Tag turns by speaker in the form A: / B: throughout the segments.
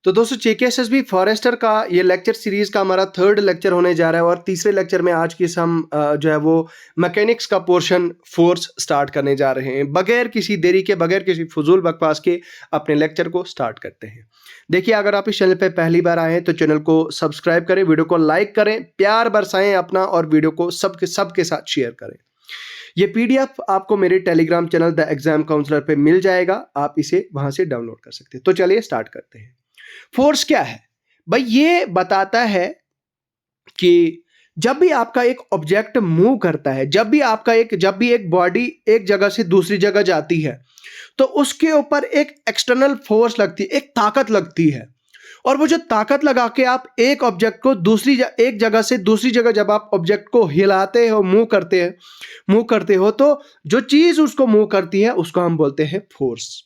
A: तो दोस्तों JKSSB forester का ये लेक्चर सीरीज का हमारा थर्ड लेक्चर होने जा रहा है और तीसरे लेक्चर में आज की हम जो है वो मैकेनिक्स का पोर्शन फोर्स स्टार्ट करने जा रहे हैं। बगैर किसी देरी के, बगैर किसी फजूल बकवास के अपने लेक्चर को स्टार्ट करते हैं। देखिए, अगर आप इस चैनल पे पहली बार आए हैं तो चैनल को सब्सक्राइब करें, वीडियो को लाइक करें, प्यार बरसाएं अपना और वीडियो को सबके साथ शेयर करें। ये पीडीएफ आपको मेरे Telegram channel the exam counsellor पे मिल जाएगा, आप इसे वहां से डाउनलोड कर सकते हैं। तो चलिए स्टार्ट करते हैं। फोर्स क्या है भाई? ये बताता है कि जब भी आपका एक ऑब्जेक्ट मूव करता है, जब भी एक बॉडी एक जगह से दूसरी जगह जाती है, तो उसके ऊपर एक एक्सटर्नल फोर्स लगती है, एक ताकत लगती है। और वो जो ताकत लगा के आप एक ऑब्जेक्ट को एक जगह से दूसरी जगह जब आप ऑब्जेक्ट को हिलाते हो, मूव करते हो, तो जो चीज उसको मूव करती है उसको हम बोलते हैं फोर्स।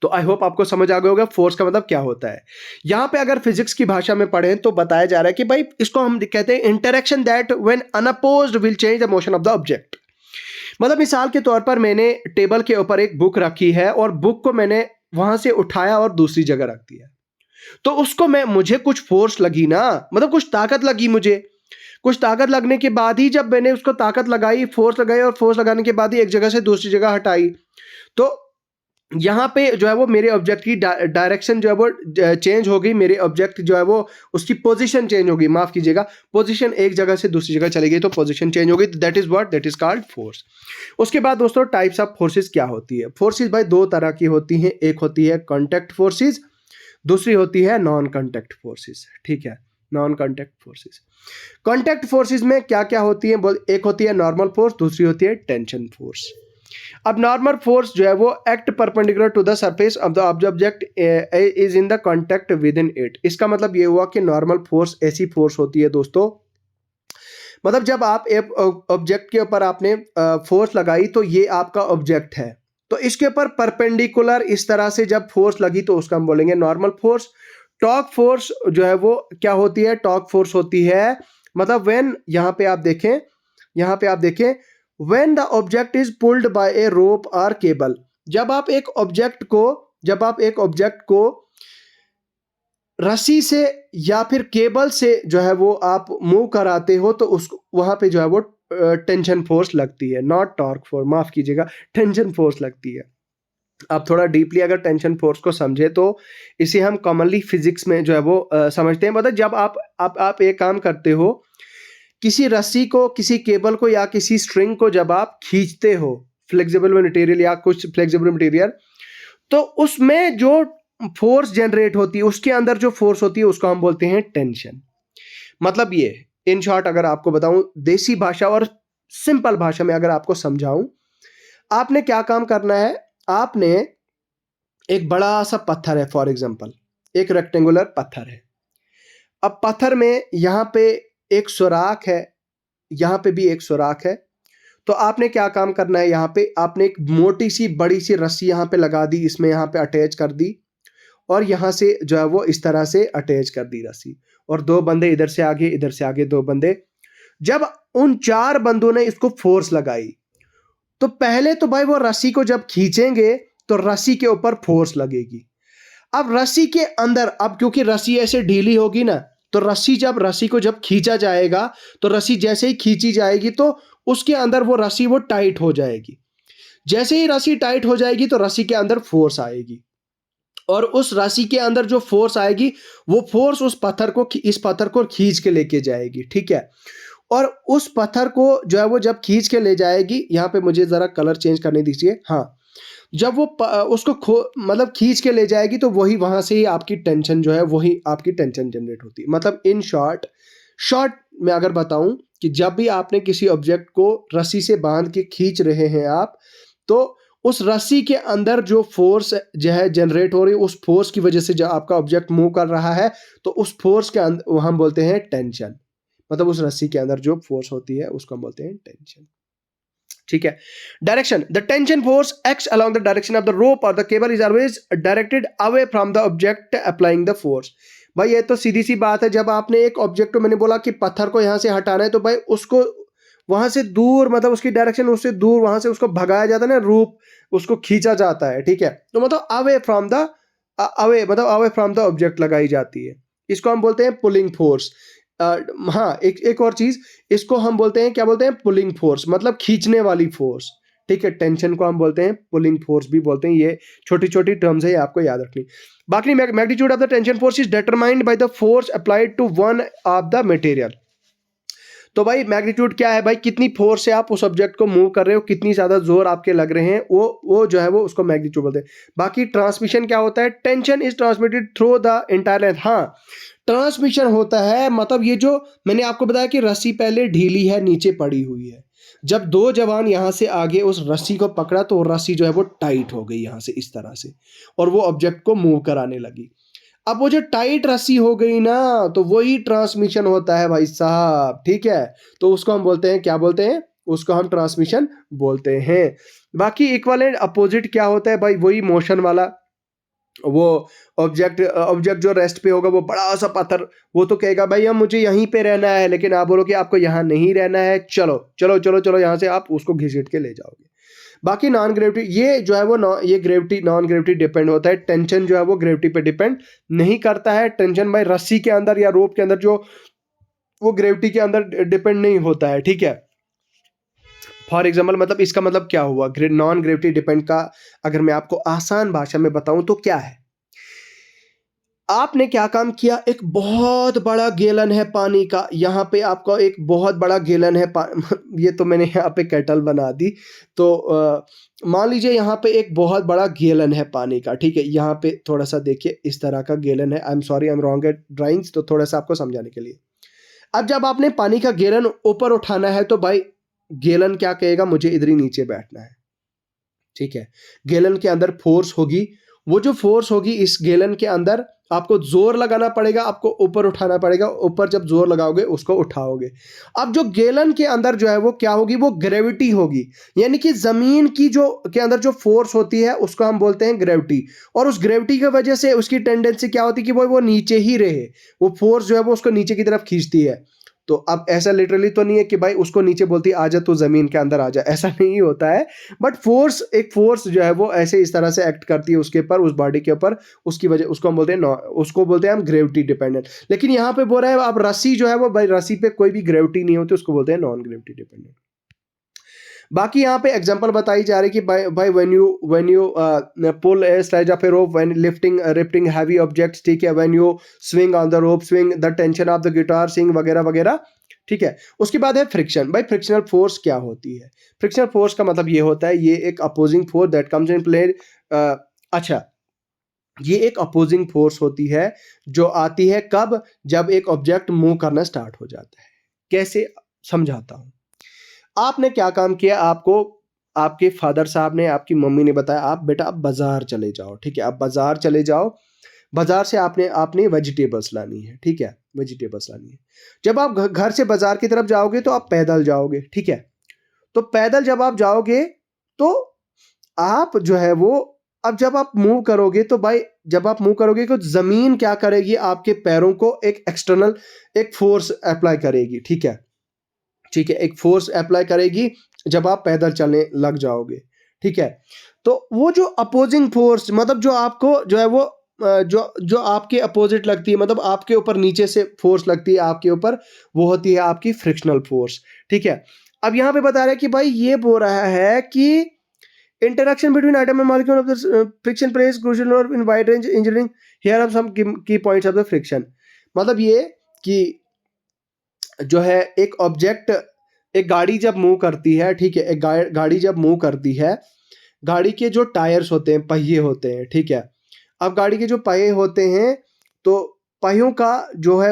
A: तो आई होप आपको समझ आ गया होगा फोर्स का मतलब क्या होता है। यहां पे अगर फिजिक्स की भाषा में पढ़ें तो बताया जा रहा है कि भाई इसको हम कहते हैं interaction that when unopposed will change the motion of the object. मतलब मिसाल के तौर पर मैंने टेबल के ऊपर एक बुक रखी है और बुक को मैंने वहां से उठाया और दूसरी जगह रख दिया, तो उसको मुझे कुछ फोर्स लगी ना, मतलब कुछ ताकत लगी मुझे। कुछ ताकत लगने के बाद ही जब मैंने उसको ताकत लगाई, फोर्स लगाई, और फोर्स लगाने के बाद ही एक जगह से दूसरी जगह हटाई, तो यहाँ पे जो है वो मेरे ऑब्जेक्ट की डायरेक्शन जो है वो चेंज हो गई। मेरे ऑब्जेक्ट जो है वो उसकी पोजीशन चेंज हो गई, माफ कीजिएगा, पोजीशन एक जगह से दूसरी जगह चली गई, तो पोजीशन चेंज हो गई। That is called force. उसके बाद दोस्तों टाइप्स ऑफ फोर्सेस क्या होती है? फोर्सेस भाई दो तरह की होती हैं, एक होती है कॉन्टैक्ट फोर्सेस, दूसरी होती है नॉन कॉन्टैक्ट फोर्सेस। ठीक है, non contact forces. Contact forces में क्या क्या होती है? एक होती है नॉर्मल फोर्स, दूसरी होती है टेंशन फोर्स। अब नॉर्मल फोर्स जो है वो act perpendicular to the surface of the object is in the contact with in it. इसका मतलब ये हुआ कि नॉर्मल फोर्स ऐसी फोर्स होती है दोस्तों, मतलब जब आप एक ऑब्जेक्ट के ऊपर आपने फोर्स लगाई तो ये आपका ऑब्जेक्ट है, तो इसके ऊपर परपेंडिकुलर इस तरह से जब फोर्स लगी तो उसका हम बोलेंगे नॉर्मल फोर्स। टॉर्क फोर्स जो है वो क्या होती है? टॉर्क फोर्स होती है मतलब व्हेन, यहां पे आप देखें when the object is pulled by a rope or cable। जब आप एक ऑब्जेक्ट को रस्सी से या फिर केबल से जो है वो आप मूव कराते हो, तो उसको वहां पे जो है वो टेंशन फोर्स लगती है, नॉट टॉर्क फोर्स, माफ कीजिएगा, टेंशन फोर्स लगती है। आप थोड़ा डीपली अगर टेंशन फोर्स को समझे तो इसे हम कॉमनली फिजिक्स में जो है वो समझते हैं। मतलब जब आप एक काम करते हो, किसी रस्सी को, किसी केबल को या किसी स्ट्रिंग को जब आप खींचते हो, फ्लेक्सिबल मटेरियल या कुछ फ्लेक्सिबल मटेरियल, तो उसमें जो फोर्स जनरेट होती है, उसके अंदर जो फोर्स होती है उसको हम बोलते हैं टेंशन। मतलब ये इन शॉर्ट अगर आपको बताऊं देसी भाषा और सिंपल भाषा में अगर आपको समझाऊं, आपने क्या काम करना है? आपने एक बड़ा सा पत्थर है, फॉर एग्जांपल एक रेक्टेंगुलर पत्थर है। अब पत्थर में यहां पे एक सुराख है, यहां पे भी एक सुराख है, तो आपने क्या काम करना है? यहां पे आपने एक मोटी सी बड़ी सी रस्सी यहां पे लगा दी, इसमें यहां पे अटैच कर दी, और यहां से जो है वो इस तरह से अटैच कर दी रस्सी, और दो बंदे इधर से आगे दो बंदे। जब उन चार बंदों ने इसको फोर्स लगाई, तो पहले तो भाई वो रस्सी को जब खींचेंगे तो रस्सी के ऊपर फोर्स लगेगी। अब रस्सी के अंदर, अब क्योंकि रस्सी ऐसे ढीली होगी ना, तो रस्सी को जब खींचा जाएगा, तो रस्सी जैसे ही खींची जाएगी तो उसके अंदर वो रस्सी वो टाइट हो जाएगी। जैसे ही रस्सी टाइट हो जाएगी तो रस्सी के अंदर फोर्स आएगी, और उस रस्सी के अंदर जो फोर्स आएगी वो फोर्स इस पत्थर को खींच के लेके जाएगी। ठीक है, और उस पत्थर को जो है वो जब खींच के ले जाएगी, यहां पे मुझे जरा कलर चेंज करने दीजिए, हाँ, जब वो उसको मतलब खींच के ले जाएगी तो वही वहां से ही आपकी टेंशन जो है वही आपकी टेंशन जनरेट होती है। मतलब इन शॉर्ट में अगर बताऊं कि जब भी आपने किसी ऑब्जेक्ट को रस्सी से बांध के खींच रहे हैं आप, तो उस रस्सी के अंदर जो फोर्स जो है जनरेट हो रही है, उस फोर्स की वजह से जो आपका ऑब्जेक्ट मूव कर रहा है, तो उस फोर्स के अंदर हम बोलते हैं टेंशन। मतलब उस रस्सी के अंदर जो फोर्स होती है उसको हम बोलते हैं टेंशन। ठीक है, direction, the tension force acts along the direction of the rope और the cable is always directed away from the object applying the force. भाई ये तो सीधी सी बात है, जब आपने एक ऑब्जेक्ट को, मैंने बोला कि पत्थर को यहां से हटाना है, तो भाई उसको वहां से दूर, मतलब उसकी डायरेक्शन उससे दूर, वहां से उसको भगाया जाता है ना, रूप उसको खींचा जाता है। ठीक है, तो मतलब अवे फ्रॉम द अवे मतलब अवे फ्रॉम द ऑब्जेक्ट लगाई जाती है, इसको हम बोलते हैं पुलिंग फोर्स। हाँ, एक और चीज, इसको हम बोलते हैं, क्या बोलते हैं, पुलिंग फोर्स, मतलब खींचने वाली फोर्स। ठीक है, टेंशन को हम बोलते हैं पुलिंग फोर्स भी बोलते हैं। ये छोटी छोटी टर्म्स है, ये आपको याद रखनी। बाकी magnitude of the tension force is determined by the force applied to one of the material. तो भाई मैग्नीट्यूड क्या है भाई, कितनी फोर्स से आप उस ऑब्जेक्ट को मूव कर रहे हो, कितनी ज्यादा जोर आपके लग रहे हैं, वो जो है वो उसको मैग्नीट्यूड बोलते हैं। बाकी ट्रांसमिशन क्या होता है, tension is transmitted through the entire length. हाँ, ट्रांसमिशन होता है, मतलब ये जो मैंने आपको बताया कि रस्सी पहले ढीली है, नीचे पड़ी हुई है, जब दो जवान यहां से आगे उस रस्सी को पकड़ा तो रस्सी जो है वो टाइट हो गई यहां से इस तरह से, और वो ऑब्जेक्ट को मूव कराने लगी। अब वो जो टाइट रस्सी हो गई ना, तो वही ट्रांसमिशन होता है भाई साहब। ठीक है, तो उसको हम बोलते हैं, क्या बोलते हैं, उसको हम ट्रांसमिशन बोलते हैं। बाकी इक्विवेलेंट अपोजिट क्या होता है भाई, वही मोशन वाला। वो ऑब्जेक्ट जो रेस्ट पे होगा, वो बड़ा सा पत्थर, वो तो कहेगा भाई हम मुझे यहीं पे रहना है, लेकिन आप बोलो कि आपको यहाँ नहीं रहना है, चलो चलो चलो चलो यहाँ से, आप उसको घसीट के ले जाओगे। बाकी नॉन ग्रेविटी, ये जो है वो ये ग्रेविटी नॉन ग्रेविटी डिपेंड होता है। टेंशन जो है वो ग्रेविटी पे डिपेंड नहीं करता है। टेंशन भाई रस्सी के अंदर या रोप के अंदर जो, वो ग्रेविटी के अंदर डिपेंड नहीं होता है। ठीक है, फॉर एग्जाम्पल, मतलब इसका मतलब क्या हुआ, नॉन ग्रेविटी डिपेंड का अगर मैं आपको आसान भाषा में बताऊं तो क्या है, आपने क्या काम किया, एक बहुत बड़ा गैलन है पानी का, यहाँ पे आपका एक बहुत बड़ा गैलन है ये तो मैंने यहाँ पे केटल बना दी। तो मान लीजिए यहाँ पे एक बहुत बड़ा गैलन है पानी का। ठीक है, यहाँ पे थोड़ा सा देखिए, इस तरह का गैलन है। I am sorry, I am wrong at drawings, तो थोड़ा सा आपको समझाने के लिए। अब जब आपने पानी का गैलन ऊपर उठाना है, तो भाई गैलन क्या कहेगा, मुझे इधर ही नीचे बैठना है। ठीक है, गैलन के अंदर फोर्स होगी, वो जो फोर्स होगी इस गैलन के अंदर आपको जोर लगाना पड़ेगा, आपको ऊपर उठाना पड़ेगा, ऊपर जब जोर लगाओगे उसको उठाओगे। अब जो गैलन के अंदर जो है वो क्या होगी, वो ग्रेविटी होगी, यानी कि जमीन की जो के अंदर जो फोर्स होती है उसको हम बोलते हैं ग्रेविटी। और उस ग्रेविटी की वजह से उसकी टेंडेंसी क्या होती है कि वो नीचे ही रहे, वो फोर्स जो है वो उसको नीचे की तरफ खींचती है। तो अब ऐसा लिटरली तो नहीं है कि भाई उसको नीचे बोलती आजा तो जमीन के अंदर आजा, ऐसा नहीं होता है। बट फोर्स, एक फोर्स जो है वो ऐसे इस तरह से एक्ट करती है उसके ऊपर, उस बॉडी के ऊपर, उसकी वजह उसको हम बोलते हैं उसको बोलते हैं हम ग्रेविटी डिपेंडेंट। लेकिन यहाँ पे बोल रहा है आप रस्सी जो है वो, भाई रस्सी पे कोई भी ग्रेविटी नहीं होती, उसको बोलते हैं नॉन ग्रेविटी डिपेंडेंट। बाकी यहाँ पे एग्जांपल बताई जा रही है कि भाई when you pull a sledge of a rope, when lifting heavy objects. ठीक है, when you swing on the rope, swing the tension of the guitar, swing वगैरह वगैरह। ठीक है, उसके बाद है फ्रिक्शन। भाई फ्रिक्शनल फोर्स क्या होती है, फ्रिक्शनल फोर्स का मतलब ये होता है, ये एक opposing force that comes in play. अच्छा, ये एक अपोजिंग फोर्स होती है जो आती है कब, जब एक ऑब्जेक्ट मूव करना स्टार्ट हो जाता है। कैसे, समझाता हूं। आपने क्या काम किया, आपको आपके फादर साहब ने, आपकी मम्मी ने बताया, आप बेटा आप बाजार चले जाओ। ठीक है, आप बाजार चले जाओ, बाजार से आपने आपने वेजिटेबल्स लानी है। ठीक है, वेजिटेबल्स लानी है। जब आप घर से बाजार की तरफ जाओगे तो आप पैदल जाओगे। ठीक है, तो पैदल जब आप जाओगे तो आप जो है वो, अब जब आप मूव करोगे तो भाई जब आप मूव करोगे तो जमीन क्या करेगी, आपके पैरों को एक एक्सटर्नल एक फोर्स अप्लाई करेगी। ठीक है, ठीक है, एक फोर्स अप्लाई करेगी जब आप पैदल चलने लग जाओगे। ठीक है, तो वो जो अपोजिंग फोर्स, मतलब जो आपको जो है वो जो जो आपके अपोजिट लगती है, मतलब आपके ऊपर नीचे से फोर्स लगती है आपके ऊपर, वो होती है आपकी फ्रिक्शनल फोर्स। ठीक है, अब यहाँ पे बता रहा है कि भाई ये बोल रहा है कि interaction between atom and molecule of the friction plays crucial role in wide range engineering, here are some key points of the friction. मतलब ये कि जो है एक ऑब्जेक्ट, एक गाड़ी जब मूव करती है, ठीक है, एक गाड़ी जब मूव करती है, गाड़ी के जो टायर्स होते हैं, पहिए होते हैं। ठीक है, अब गाड़ी के जो पहिए होते हैं, तो पहियों का जो है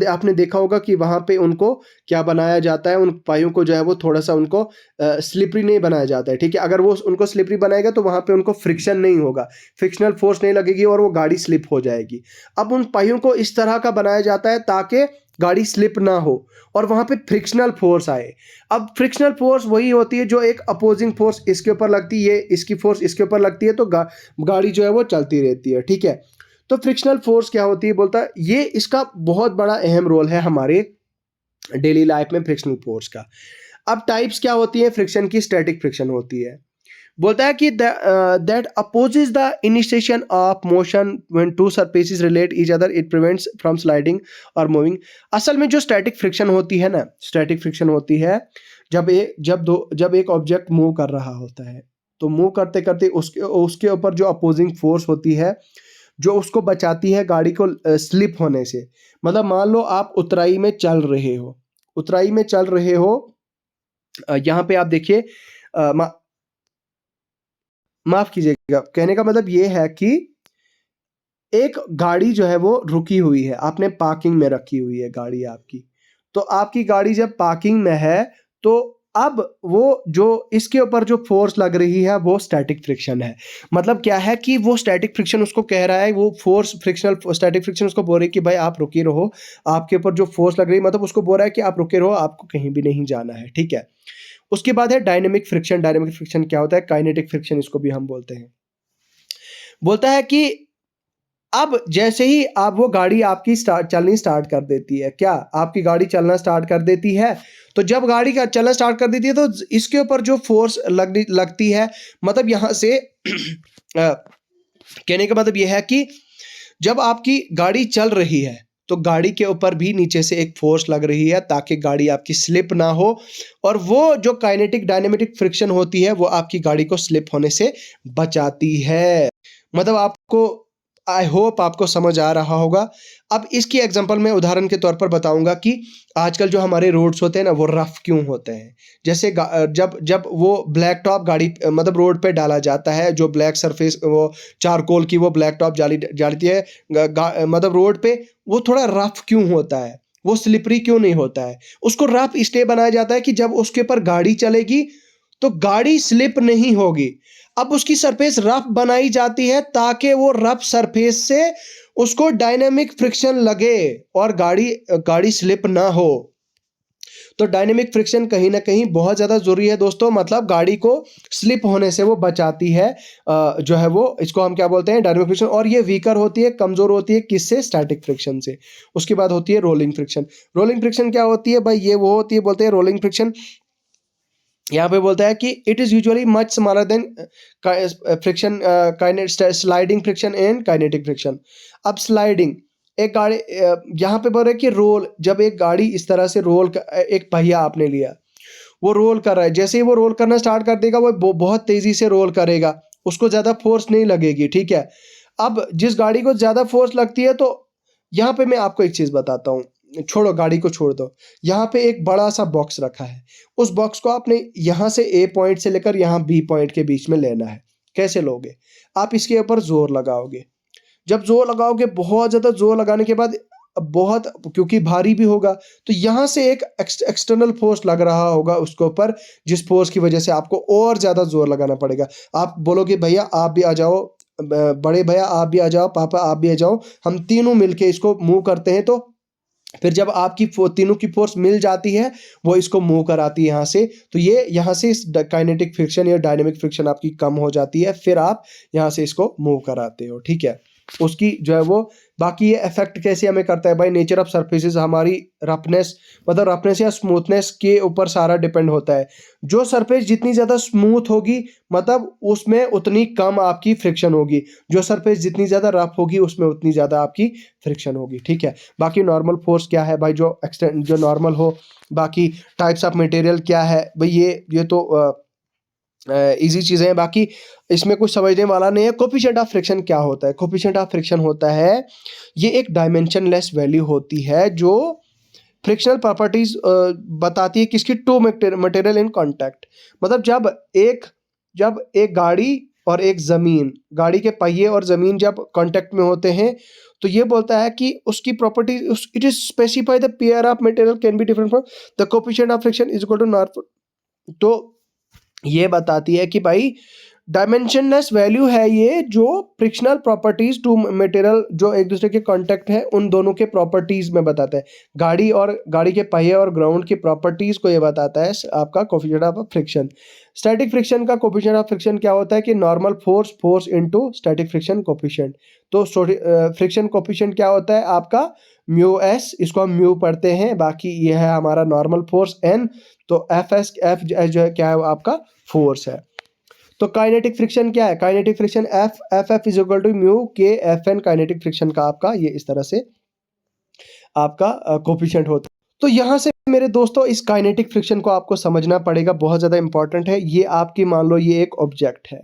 A: आपने देखा होगा कि वहाँ पे उनको क्या बनाया जाता है, उन पहियों को जो है वो थोड़ा सा उनको स्लिपरी नहीं बनाया जाता है। ठीक है, अगर वो उनको स्लिपरी बनाएगा तो वहाँ पे उनको फ्रिक्शन नहीं होगा, फ्रिक्शनल फोर्स नहीं लगेगी और वो गाड़ी स्लिप हो जाएगी। अब उन पहियों को इस तरह का बनाया जाता है ताकि गाड़ी स्लिप ना हो और वहाँ पे फ्रिक्शनल फोर्स आए। अब फ्रिक्शनल फोर्स वही होती है जो एक अपोजिंग फोर्स इसके ऊपर लगती है, इसकी फोर्स इसके ऊपर लगती है, तो गाड़ी जो है वो चलती रहती है। ठीक है, तो फ्रिक्शनल फोर्स क्या होती है, बोलता है ये इसका बहुत बड़ा अहम रोल है हमारे डेली लाइफ में फ्रिक्शनल फोर्स का। अब टाइप्स क्या होती है फ्रिक्शन की, स्टैटिक फ्रिक्शन होती है। बोलता है कि that opposes the initiation of motion when to surfaces relate each other it prevents from sliding और मूविंग। असल में जो स्टैटिक फ्रिक्शन होती है ना, स्टैटिक फ्रिक्शन होती है जब एक ऑब्जेक्ट मूव कर रहा होता है, तो मूव करते करते उसके उसके ऊपर जो अपोजिंग फोर्स होती है, जो उसको बचाती है गाड़ी को स्लिप होने से। मतलब मान लो आप उतराई में चल रहे हो, उतराई में चल रहे हो, यहाँ पे आप देखिए, माफ कीजिएगा, कहने का मतलब ये है कि एक गाड़ी जो है वो रुकी हुई है, आपने पार्किंग में रखी हुई है गाड़ी आपकी। तो आपकी गाड़ी जब पार्किंग में है, तो अब वो जो इसके ऊपर जो फोर्स लग रही है वो स्टैटिक फ्रिक्शन है। मतलब क्या है कि वो स्टैटिक फ्रिक्शन उसको कह रहा है, वो फोर्स फ्रिक्शनल स्टैटिक फ्रिक्शन उसको बोल रही है कि भाई आप रुके रहो, आपके ऊपर जो फोर्स लग रही है, मतलब उसको बोल रहा है कि आप रुके रहो, आपको कहीं भी नहीं जाना है, ठीक है। उसके बाद है डायनेमिक फ्रिक्शन। डायनेमिक फ्रिक्शन क्या होता है? काइनेटिक फ्रिक्शन इसको भी हम बोलते हैं। बोलता है कि अब जैसे ही आप वो गाड़ी आपकी चलनी स्टार्ट कर देती है, क्या आपकी गाड़ी चलना स्टार्ट कर देती है, तो जब गाड़ी का चलना स्टार्ट कर देती है तो इसके ऊपर जो फोर्स लगती है, मतलब यहाँ से कहने का मतलब ये है कि जब आपकी गाड़ी चल रही है तो गाड़ी के ऊपर भी नीचे से एक फोर्स लग रही है ताकि गाड़ी आपकी स्लिप ना हो, और वो जो काइनेटिक डायनेमिक फ्रिक्शन होती है वो आपकी गाड़ी को स्लिप होने से बचाती है। मतलब आपको, आई होप आपको समझ आ रहा होगा। अब इसकी एग्जांपल मैं उदाहरण के तौर पर बताऊंगा कि आजकल जो हमारे रोड्स होते हैं ना वो रफ क्यों होते हैं। जैसे जब जब वो ब्लैक टॉप गाड़ी मतलब रोड पे डाला जाता है, जो ब्लैक सरफेस वो चारकोल की वो ब्लैक टॉप जाती है मतलब रोड पे, वो थोड़ा रफ क्यों होता है, वो स्लिपरी क्यों नहीं होता है? उसको रफ इसलिए बनाया जाता है कि जब उसके ऊपर गाड़ी चलेगी तो गाड़ी स्लिप नहीं होगी। अब उसकी सरफेस रफ बनाई जाती है ताकि वो रफ सरफेस से उसको डायनामिक फ्रिक्शन लगे और गाड़ी गाड़ी स्लिप ना हो। तो डायनेमिक फ्रिक्शन कहीं ना कहीं बहुत ज़्यादा ज़रूरी है दोस्तों, मतलब गाड़ी को स्लिप होने से वो बचाती है। जो है वो, इसको हम क्या बोलते हैं? Dynamic friction. और ये वीकर होती है, कमज़ोर होती है किससे? स्टैटिक फ्रिक्शन से। उसके बाद होती है रोलिंग फ्रिक्शन। रोलिंग फ्रिक्शन क्या होती है भाई? ये वो होती है, बोलते हैं रोलिंग फ्रिक्शन। यहाँ पे बोलता है कि it is usually much smaller than friction sliding friction and kinetic friction. अब स्लाइडिंग, एक गाड़ी यहाँ पे बोल रहे हैं कि रोल, जब एक गाड़ी इस तरह से एक पहिया आपने लिया, वो रोल कर रहा है, जैसे ही वो रोल करना स्टार्ट कर देगा वो बहुत तेजी से रोल करेगा, उसको ज़्यादा फोर्स नहीं लगेगी, ठीक है। अब जिस गाड़ी को ज़्यादा फोर्स लगती है, तो यहाँ पे मैं आपको एक चीज़ बताता हूँ, छोड़ो गाड़ी को छोड़ दो। यहाँ पे एक बड़ा सा बॉक्स रखा है, उस बॉक्स को आपने यहाँ से ए पॉइंट से लेकर यहाँ बी पॉइंट के बीच में लेना है। कैसे लोगे? आप इसके ऊपर जोर लगाओगे। जब जोर लगाओगे, बहुत ज़्यादा जोर लगाने के बाद, बहुत, क्योंकि भारी भी होगा, तो यहाँ से एक एक्सटर्नल फोर्स लग रहा होगा उसके ऊपर, जिस फोर्स की वजह से आपको और ज़्यादा जोर लगाना पड़ेगा। आप बोलोगे भैया आप भी आ जाओ, बड़े भैया आप भी आ जाओ, पापा आप भी आ जाओ, हम तीनों मिलके इसको मूव करते हैं। तो फिर जब आपकी तीनों की फोर्स मिल जाती है, वो इसको मूव कराती है यहाँ से, तो ये यहाँ से काइनेटिक फ्रिक्शन या डायनेमिक फ्रिक्शन आपकी कम हो जाती है, फिर आप यहाँ से इसको मूव कराते हो, ठीक है। उसकी जो है वो, बाकी ये इफेक्ट कैसे हमें करता है भाई? नेचर ऑफ सरफेसेस, हमारी रफनेस, मतलब रफनेस या स्मूथनेस के ऊपर सारा डिपेंड होता है। जो सरफेस जितनी ज़्यादा स्मूथ होगी, मतलब उसमें उतनी कम आपकी फ्रिक्शन होगी। जो सरफेस जितनी ज़्यादा रफ होगी, उसमें उतनी ज़्यादा आपकी फ्रिक्शन होगी, ठीक है। बाकी नॉर्मल फोर्स क्या है भाई? जो नॉर्मल हो। बाकी टाइप्स ऑफ मटेरियल क्या है भाई? ये तो इजी चीज़ें हैं, बाकी इसमें कुछ समझने वाला नहीं है। कोफिशिएंट ऑफ फ्रिक्शन क्या होता है? कोफिशिएंट ऑफ फ्रिक्शन होता है, ये एक डायमेंशनलेस वैल्यू होती है जो फ्रिक्शनल प्रॉपर्टीज बताती है किसकी? Two material in contact. मतलब जब एक गाड़ी और एक ज़मीन, गाड़ी के पहिए और ज़मीन जब कांटेक्ट में होते हैं, तो ये बोलता है कि उसकी property, it is specify the pair of material can be different from the coefficient of friction is equal to normal. तो ये बताती है कि भाई डायमेंशनलेस वैल्यू है ये, जो फ्रिक्शनल प्रॉपर्टीज टू मटेरियल जो एक दूसरे के कांटेक्ट है, उन दोनों के प्रॉपर्टीज में बताता है। गाड़ी के पहिए और ग्राउंड की प्रॉपर्टीज को ये बताता है आपका coefficient of friction. Static friction का कोफिशिएंट ऑफ फ्रिक्शन क्या होता है? कि normal force into static friction coefficient. तो फ्रिक्शन कोफिशिएंट क्या होता है आपका? म्यू एस, इसको हम म्यू पढ़ते हैं, बाकी ये है हमारा नॉर्मल फोर्स एन। तो एफ जो है क्या है? आपका फोर्स है। तो काइनेटिक फ्रिक्शन क्या है? Kinetic friction F is equal to mu K F N kinetic friction का आपका ये इस तरह से आपका कोफिशिएंट होता है। तो यहाँ से मेरे दोस्तों इस काइनेटिक फ्रिक्शन को आपको समझना पड़ेगा, बहुत ज़्यादा इंपॉर्टेंट है। ये आपकी मान लो ये एक ऑब्जेक्ट है,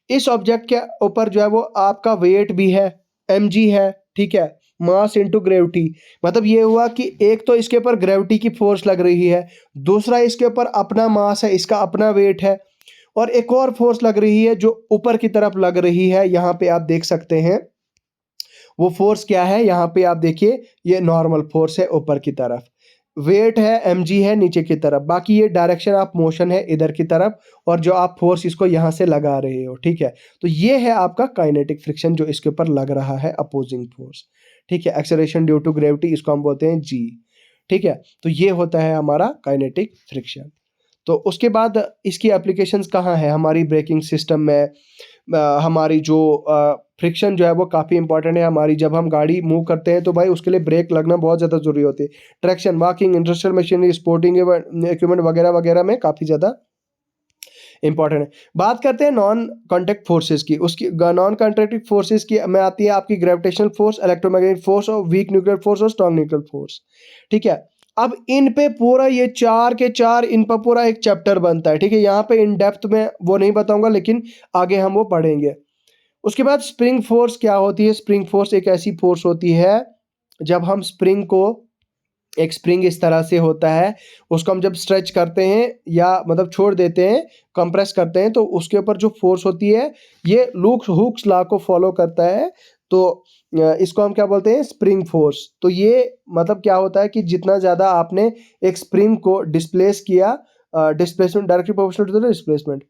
A: इस ऑब्जेक्ट के ऊपर जो है वो आपका वेट भी है, mg है, ठीक है, मास इनटू ग्रेविटी। मतलब ये हुआ कि एक तो इसके ऊपर ग्रेविटी की फोर्स लग रही है, दूसरा इसके ऊपर अपना मास है, इसका अपना वेट है, और एक और फोर्स लग रही है जो ऊपर की तरफ लग रही है। यहाँ पे आप देख सकते हैं वो फोर्स क्या है, यहाँ पे आप देखिए ये नॉर्मल फोर्स है ऊपर की तरफ, वेट है mg है नीचे की तरफ, बाकी ये डायरेक्शन ऑफ मोशन है इधर की तरफ, और जो आप फोर्स इसको यहाँ से लगा रहे हो, ठीक है। तो ये है आपका काइनेटिक फ्रिक्शन जो इसके ऊपर लग रहा है, अपोजिंग फोर्स, ठीक है। एक्सेलरेशन ड्यू टू ग्रेविटी इसको हम बोलते हैं g, ठीक है। तो ये होता है हमारा काइनेटिक फ्रिक्शन। तो उसके बाद इसकी एप्लीकेशंस कहाँ है? हमारी ब्रेकिंग सिस्टम में, हमारी जो फ्रिक्शन जो है वो काफ़ी इंपॉर्टेंट है हमारी। जब हम गाड़ी मूव करते हैं तो भाई उसके लिए ब्रेक लगना बहुत ज़्यादा ज़रूरी होती है। Traction, walking, industrial machinery, sporting equipment वगैरह वगैरह में काफ़ी ज़्यादा इंपॉर्टेंट है। बात करते हैं नॉन कॉन्टैक्ट फोर्सेस की। उसकी नॉन कॉन्टैक्ट फोर्सेस की में आती है आपकी ग्रेविटेशनल फोर्स, इलेक्ट्रोमैग्नेटिक फोर्स, और वीक न्यूक्लियर फोर्स और स्ट्रॉन्ग न्यूक्लियर फोर्स, ठीक है। अब इन पे पूरा ये चार के चार इन पर पूरा एक चैप्टर बनता है, ठीक है। यहाँ पे इन डेप्थ में वो नहीं बताऊंगा, लेकिन आगे हम वो पढ़ेंगे। उसके बाद स्प्रिंग फोर्स क्या होती है? स्प्रिंग फोर्स एक ऐसी फोर्स होती है जब हम स्प्रिंग को, एक स्प्रिंग इस तरह से होता है, उसको हम जब स्ट्रेच करते हैं या मतलब छोड़ देते हैं, कंप्रेस करते हैं, तो उसके ऊपर जो फोर्स होती है ये हुक्स लॉ को फॉलो करता है। तो इसको हम क्या बोलते हैं? Spring force. तो ये मतलब क्या होता है कि जितना ज़्यादा आपने एक स्प्रिंग को डिस्प्लेस किया, displacement directly proportional to the displacement.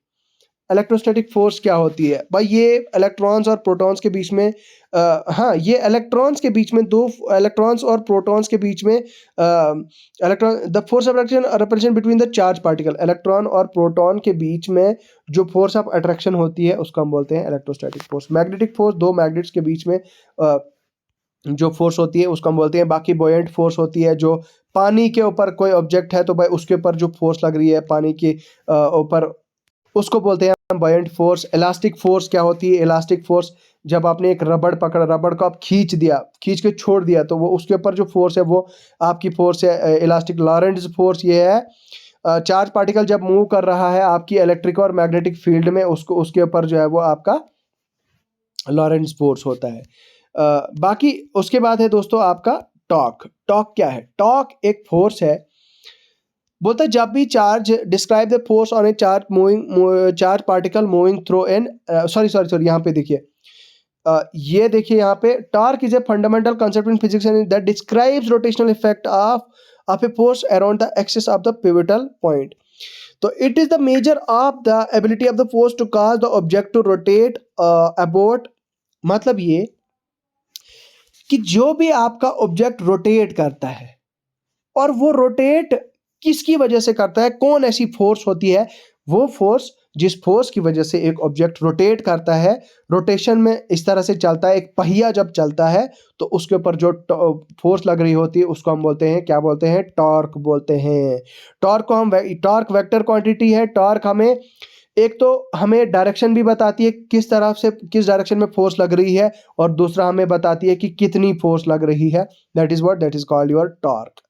A: Electrostatic force क्या होती है भाई? ये इलेक्ट्रॉन्स और प्रोटॉन्स के बीच में, हाँ, ये इलेक्ट्रॉन्स के बीच में, दो इलेक्ट्रॉन्स और प्रोटॉन्स के बीच में, electron the force of attraction represent between the charge particle. Electron और प्रोटॉन के बीच में जो फोर्स ऑफ अट्रैक्शन होती है उसको हम बोलते हैं इलेक्ट्रोस्टैटिक फोर्स। मैग्नेटिक फोर्स, दो मैग्नेट्स के बीच में जो फोर्स होती है उसको हम बोलते हैं। बाकी बॉयंट फोर्स होती है, जो पानी के ऊपर कोई ऑब्जेक्ट है तो भाई उसके ऊपर जो फोर्स लग रही है पानी के ऊपर, उसको बोलते हैं हम बायंट फोर्स। इलास्टिक फोर्स क्या होती है? इलास्टिक फोर्स जब आपने एक रबड़ पकड़ा, रबड़ को आप खींच दिया, खींच के छोड़ दिया, तो वो उसके ऊपर जो फोर्स है वो आपकी फोर्स है इलास्टिक। लॉरेंट्ज़ फोर्स ये है, चार्ज पार्टिकल जब मूव कर रहा है आपकी इलेक्ट्रिक और मैग्नेटिक फील्ड में, उसको उसके ऊपर जो है वो आपका लॉरेंट्ज़ फोर्स होता है। बाकी उसके बाद है दोस्तों आपका टॉर्क। टॉर्क क्या है? टॉर्क एक फोर्स है, बोलता है जब भी charge describe the force on a charge moving, charge particle moving through an, sorry यहाँ पे देखिए, ये देखिए यहाँ पे, torque is a fundamental concept in physics and that describes rotational effect of a force around the axis of the pivotal point. तो it is the measure of the ability of the force to cause the object to rotate about. मतलब ये कि जो भी आपका object rotate करता है, और वो रोटेट किसकी वजह से करता है, कौन ऐसी फोर्स होती है? वो फोर्स, जिस फोर्स की वजह से एक ऑब्जेक्ट रोटेट करता है, रोटेशन में इस तरह से चलता है, एक पहिया जब चलता है तो उसके ऊपर जो फोर्स लग रही होती है उसको हम बोलते हैं, क्या बोलते हैं? टॉर्क बोलते हैं। टॉर्क को हम, टॉर्क वेक्टर क्वांटिटी है। टॉर्क हमें, एक तो हमें डायरेक्शन भी बताती है किस तरफ से, किस डायरेक्शन में फोर्स लग रही है, और दूसरा हमें बताती है कि कितनी फोर्स लग रही है। That is what, that is called your torque.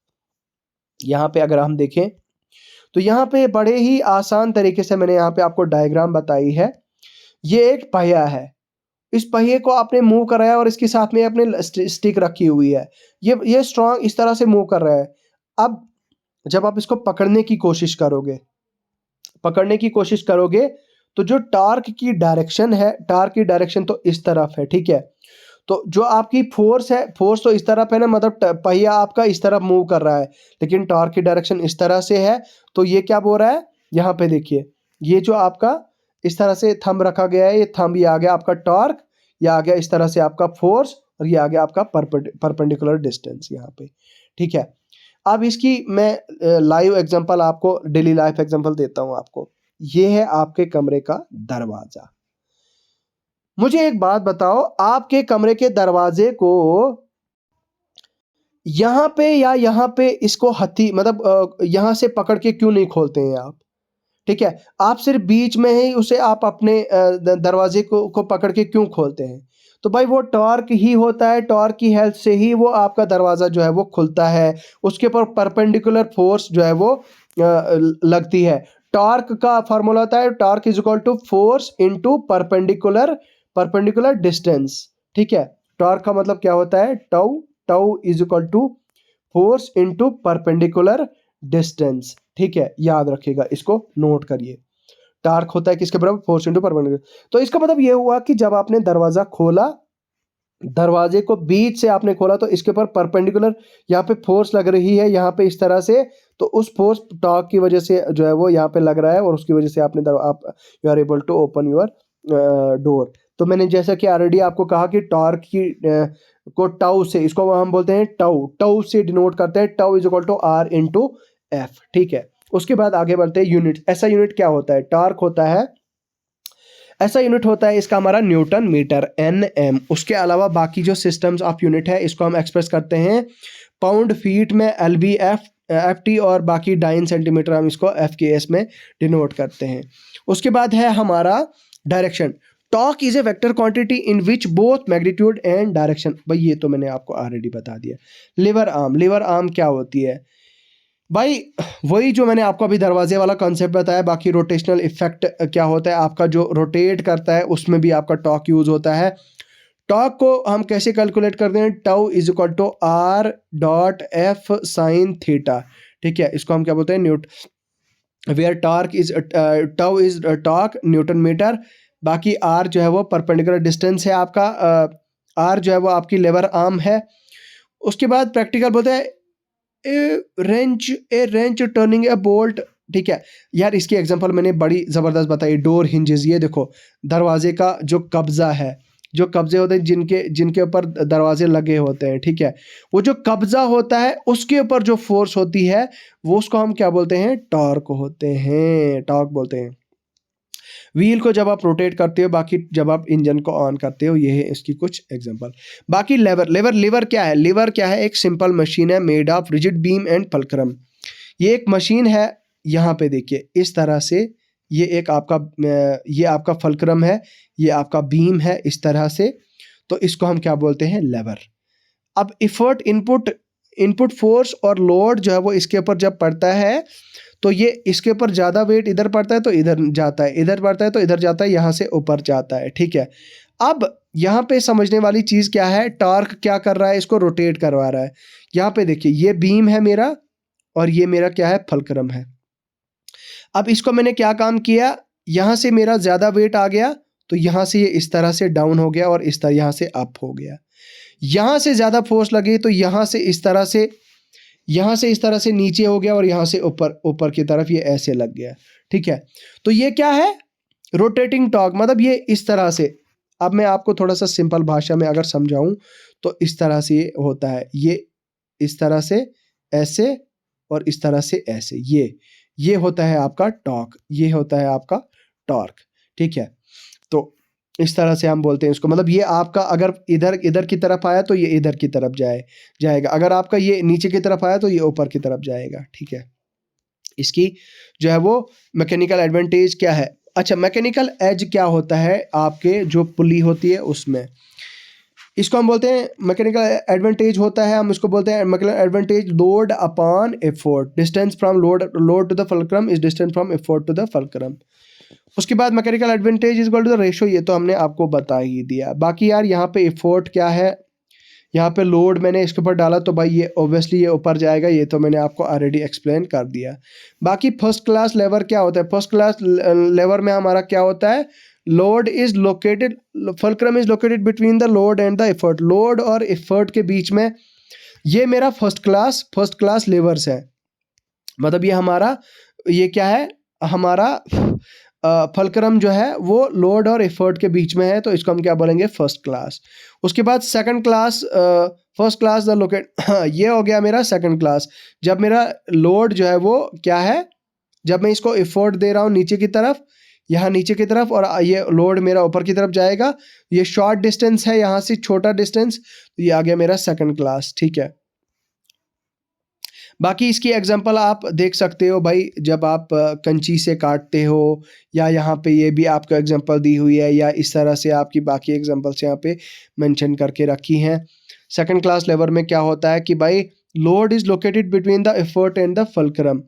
A: यहाँ पे अगर हम देखें तो यहाँ पे बड़े ही आसान तरीके से मैंने यहाँ पे आपको डायग्राम बताई है। ये एक पहिया है, इस पहिए को आपने मूव कराया और इसके साथ में अपने स्टिक रखी हुई है, ये स्ट्रॉन्ग इस तरह से मूव कर रहा है। अब जब आप इसको पकड़ने की कोशिश करोगे, तो जो टॉर्क की डायरेक्शन है, टॉर्क की डायरेक्शन तो इस तरफ है, ठीक है। तो जो आपकी फोर्स है, फोर्स तो इस तरफ है ना, मतलब पहिया आपका इस तरफ मूव कर रहा है, लेकिन टॉर्क की डायरेक्शन इस तरह से है। तो ये क्या बोल रहा है? यहाँ पे देखिए, ये जो आपका इस तरह से थंब रखा गया है, ये थंब, ये आ गया आपका टॉर्क, ये आ गया इस तरह से आपका फोर्स, और ये आ गया आपका परपेंडिकुलर डिस्टेंस यहाँ पे, ठीक है। अब इसकी मैं लाइव एग्जांपल आपको, डेली लाइफ एग्जांपल देता हूँ आपको। ये है आपके कमरे का दरवाजा। मुझे एक बात बताओ, आपके कमरे के दरवाजे को यहाँ पे या यहाँ पे इसको हथी, मतलब यहाँ से पकड़ के क्यों नहीं खोलते हैं आप? ठीक है, आप सिर्फ बीच में ही उसे आप अपने दरवाजे को पकड़ के क्यों खोलते हैं? तो भाई वो टॉर्क ही होता है, टॉर्क की हेल्प से ही वो आपका दरवाज़ा जो है वो खुलता है, उसके ऊपर परपेंडिकुलर फोर्स जो है वो लगती है। टॉर्क का फार्मूला होता है torque is equal to force into perpendicular distance. ठीक है, टॉर्क का मतलब क्या होता है, tau, tau is equal to force into perpendicular distance. ठीक है, याद रखिएगा, इसको नोट करिए। टार्क होता है किसके बराबर, फोर्स इनटू परपेंडिकुलर। तो इसका मतलब ये हुआ कि जब आपने दरवाजा खोला, दरवाजे को बीच से आपने खोला, तो इसके ऊपर परपेंडिकुलर यहाँ पे फोर्स लग रही है, यहाँ पे इस तरह से, तो उस फोर्स टॉर्क की वजह से जो है वो यहाँ पे लग रहा है, और उसकी वजह से आपने आप you are able to open your door. तो मैंने जैसा कि ऑलरेडी आपको कहा कि टॉर्क की को टाउ से, इसको हम बोलते हैं टाउ, टाउ से डिनोट करते हैं, tau is equal to R into F. ठीक है, उसके बाद आगे बढ़ते हैं यूनिट। ऐसा यूनिट क्या होता है, टॉर्क होता है, ऐसा यूनिट होता है इसका हमारा न्यूटन मीटर एनएम। उसके अलावा बाकी जो सिस्टम्स ऑफ यूनिट है इसको हम एक्सप्रेस करते हैं पाउंड फीट में, एलबी, एफ टी, और बाकी डाइन सेंटीमीटर हम इसको एफ के एस में डिनोट करते हैं। उसके बाद है हमारा direction. Torque is A vector quantity in which both magnitude and direction, भाई ये तो मैंने आपको ऑलरेडी बता दिया। लिवर आर्म, लिवर आर्म क्या होती है भाई, वही जो मैंने आपको अभी दरवाजे वाला कॉन्सेप्ट बताया। बाकी रोटेशनल इफेक्ट क्या होता है, आपका जो रोटेट करता है उसमें भी आपका टॉर्क यूज होता है। टॉर्क को हम कैसे कैलकुलेट करते हैं, tau is equal to R dot F sine theta. ठीक है, इसको हम क्या बोलते हैं, where torque is tau is torque newton metre. बाकी आर जो है वो परपेंडिकुलर डिस्टेंस है आपका, आर जो है वो आपकी लेवर आर्म है। उसके बाद प्रैक्टिकल बोलते हैं ए रेंच टर्निंग ए बोल्ट। ठीक है यार, इसकी एग्जांपल मैंने बड़ी ज़बरदस्त बताई, डोर हिंजेस। ये देखो दरवाजे का जो कब्जा है, जो कब्जे होते हैं जिनके ऊपर दरवाजे लगे होते हैं, ठीक है, वो जो कब्जा होता है उसके ऊपर जो फोर्स होती है वो उसको हम क्या बोलते हैं, टॉर्क होते हैं, टॉर्क बोलते हैं। व्हील को जब आप रोटेट करते हो, बाकी जब आप इंजन को ऑन करते हो, ये है इसकी कुछ एग्जांपल। बाकी लेवर क्या है, लिवर क्या है, एक सिंपल मशीन है made of rigid beam and fulcrum. ये एक मशीन है, यहाँ पे देखिए इस तरह से, ये आपका फल्क्रम है, ये आपका बीम है इस तरह से, तो इसको हम क्या बोलते हैं, लेवर। अब इफर्ट, इनपुट फोर्स और लोड जो है वो इसके ऊपर जब पड़ता है, तो ये इसके ऊपर ज़्यादा वेट इधर पड़ता है तो इधर जाता है, इधर पड़ता है तो इधर जाता है, यहाँ से ऊपर जाता है। ठीक है, अब यहाँ पे समझने वाली चीज़ क्या है, टॉर्क क्या कर रहा है, इसको रोटेट करवा रहा है। यहाँ पे देखिए ये बीम है मेरा, और ये मेरा क्या है, फल्क्रम है। अब इसको मैंने क्या काम किया, यहाँ से मेरा ज़्यादा वेट आ गया, तो यहाँ से ये इस तरह से डाउन हो गया, और इस तरह यहाँ से अप हो गया। यहाँ से ज़्यादा फोर्स लगी तो यहाँ से इस तरह से, यहाँ से इस तरह से नीचे हो गया, और यहाँ से ऊपर की तरफ ये ऐसे लग गया। ठीक है, तो ये क्या है, रोटेटिंग टॉर्क, मतलब ये इस तरह से। अब मैं आपको थोड़ा सा सिंपल भाषा में अगर समझाऊं तो इस तरह से ये होता है, ये इस तरह से ऐसे, और इस तरह से ऐसे, ये होता है आपका टॉर्क, ये होता है आपका टॉर्क। ठीक है, तो इस तरह से हम बोलते हैं इसको, मतलब ये आपका अगर इधर की तरफ आया तो ये इधर की तरफ जाएगा, अगर आपका ये नीचे की तरफ आया तो ये ऊपर की तरफ जाएगा। ठीक है, इसकी जो है वो मैकेनिकल एडवांटेज क्या है। अच्छा, मैकेनिकल एज क्या होता है, आपके जो पुली होती है उसमें, इसको हम बोलते हैं मैकेनिकल एडवांटेज होता है, हम इसको बोलते हैं mechanical advantage load upon effort, distance from load to the fulcrum is distance from effort to the fulcrum. उसके बाद mechanical advantage is equal to the ratio, ये तो हमने आपको बता ही दिया। बाकी यार यहाँ पे एफोर्ट क्या है, यहाँ पे लोड मैंने इसके ऊपर डाला तो भाई ये ऑब्वियसली ये ऊपर जाएगा, ये तो मैंने आपको ऑलरेडी एक्सप्लेन कर दिया। बाकी फर्स्ट क्लास लेवर क्या होता है, फर्स्ट क्लास लेवर में हमारा क्या होता है, load is located, fulcrum is located between the load and the effort, load और एफर्ट के बीच में ये मेरा फर्स्ट क्लास लेवर्स है। मतलब ये हमारा, ये क्या है, हमारा फल्क्रम जो है वो लोड और एफर्ट के बीच में है, तो इसको हम क्या बोलेंगे, फर्स्ट क्लास। उसके बाद second class, first class the locate, ये हो गया मेरा सेकंड क्लास, जब मेरा लोड जो है वो क्या है, जब मैं इसको एफर्ट दे रहा हूँ नीचे की तरफ, यहाँ नीचे की तरफ, और ये लोड मेरा ऊपर की तरफ जाएगा, ये शॉर्ट डिस्टेंस है, यहाँ से छोटा डिस्टेंस, तो ये आ गया मेरा सेकंड क्लास। ठीक है, बाकी इसकी एग्जांपल आप देख सकते हो भाई, जब आप कंची से काटते हो, या यहाँ पे ये भी आपको एग्जांपल दी हुई है, या इस तरह से आपकी बाकी एग्जांपल्स यहाँ पे मेंशन करके रखी हैं। सेकंड क्लास लेवर में क्या होता है कि भाई load is located between the effort and the fulcrum.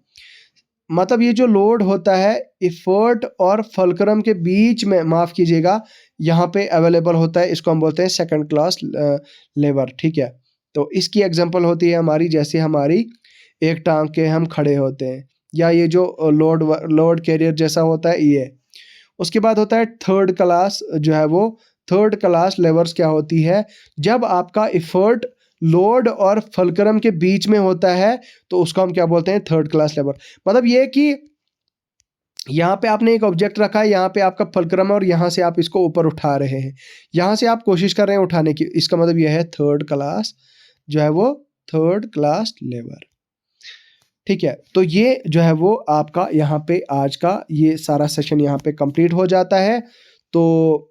A: मतलब ये जो लोड होता है एफर्ट और फल्क्रम के बीच में, माफ़ कीजिएगा, यहाँ पे अवेलेबल होता है, इसको हम बोलते हैं सेकंड क्लास लेवर, ठीक है। तो इसकी एग्जांपल होती है हमारी, जैसे हमारी एक टांग के हम खड़े होते हैं, या ये जो लोड कैरियर जैसा होता है ये। उसके बाद होता है थर्ड क्लास, जो है वो थर्ड क्लास लेवर्स क्या होती है, जब आपका एफर्ट लोड और फल्क्रम के बीच में होता है तो उसको हम क्या बोलते हैं, थर्ड क्लास लेवर। मतलब ये कि यहाँ पे आपने एक ऑब्जेक्ट रखा है, यहाँ पे आपका फल्क्रम है और यहाँ से आप इसको ऊपर उठा रहे हैं, यहाँ से आप कोशिश कर रहे हैं उठाने की, इसका मतलब यह है थर्ड क्लास, जो है वो थर्ड क्लास लेवर, ठीक है। तो ये जो है वो आपका यहाँ पे आज का ये सारा सेशन यहाँ पे कंप्लीट हो जाता है। तो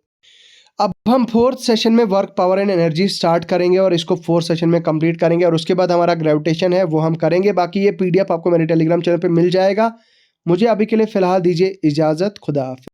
A: अब हम फोर्थ सेशन में work power and energy start करेंगे और इसको फोर्थ सेशन में कंप्लीट करेंगे, और उसके बाद हमारा ग्रेविटेशन है वो हम करेंगे। बाकी ये पीडीएफ आपको मेरे टेलीग्राम चैनल पे मिल जाएगा। मुझे अभी के लिए फ़िलहाल दीजिए इजाज़त, खुदा हाफ़िज़।